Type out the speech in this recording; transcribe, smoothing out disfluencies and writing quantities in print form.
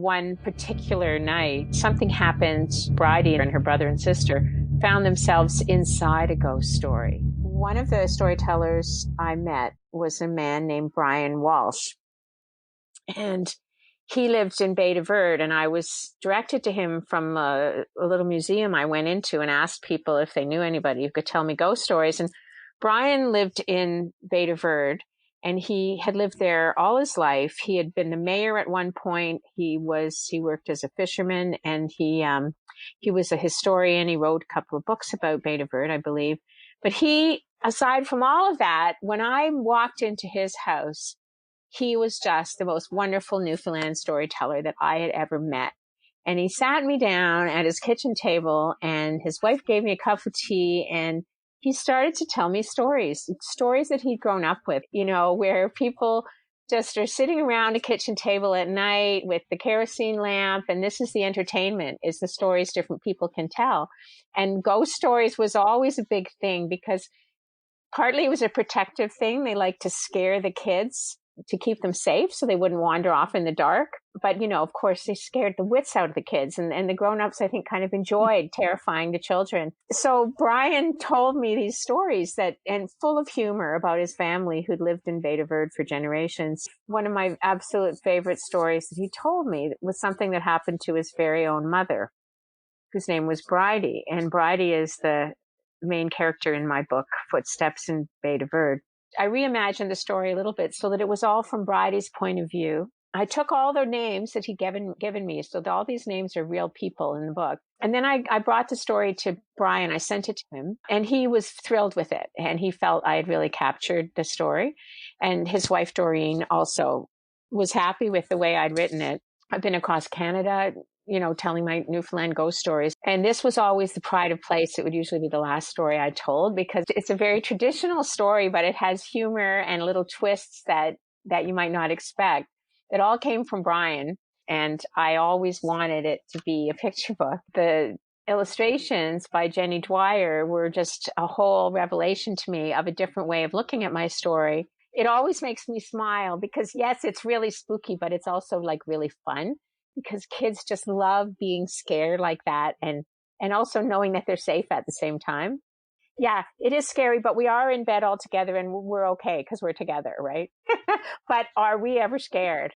One particular night, something happened. Bridie and her brother and sister found themselves inside a ghost story. One of the storytellers I met was a man named Brian Walsh. And he lived in Bay de Verde, and I was directed to him from a little museum I went into and asked people if they knew anybody who could tell me ghost stories. And Brian lived in Bay de Verde, and he had lived there all his life. He had been the mayor at one point. He worked as a fisherman, and he was a historian. He wrote a couple of books about Bay de Verde, I believe. But aside from all of that, when I walked into his house, he was just the most wonderful Newfoundland storyteller that I had ever met. And he sat me down at his kitchen table, and his wife gave me a cup of tea, and he started to tell me stories that he'd grown up with, where people just are sitting around a kitchen table at night with the kerosene lamp. And this is the entertainment, is the stories different people can tell. And ghost stories was always a big thing because partly it was a protective thing. They like to scare the kids to keep them safe so they wouldn't wander off in the dark. But, of course, they scared the wits out of the kids. And the grown-ups, I think, kind of enjoyed terrifying the children. So Brian told me these stories and full of humor about his family who'd lived in Bay de Verde for generations. One of my absolute favorite stories that he told me was something that happened to his very own mother, whose name was Bridie. And Bridie is the main character in my book, Footsteps in Bay de Verde. I reimagined the story a little bit so that it was all from Bridie's point of view. I took all the names that he'd given me, so that all these names are real people in the book. And then I brought the story to Brian. I sent it to him, and he was thrilled with it. And he felt I had really captured the story. And his wife, Doreen, also was happy with the way I'd written it. I've been across Canada, telling my Newfoundland ghost stories. And this was always the pride of place. It would usually be the last story I told because it's a very traditional story, but it has humor and little twists that you might not expect. It all came from Brian, and I always wanted it to be a picture book. The illustrations by Jenny Dwyer were just a whole revelation to me of a different way of looking at my story. It always makes me smile because, yes, it's really spooky, but it's also like really fun, because kids just love being scared like that and also knowing that they're safe at the same time. Yeah, it is scary, but we are in bed all together and we're okay because we're together, right? But are we ever scared?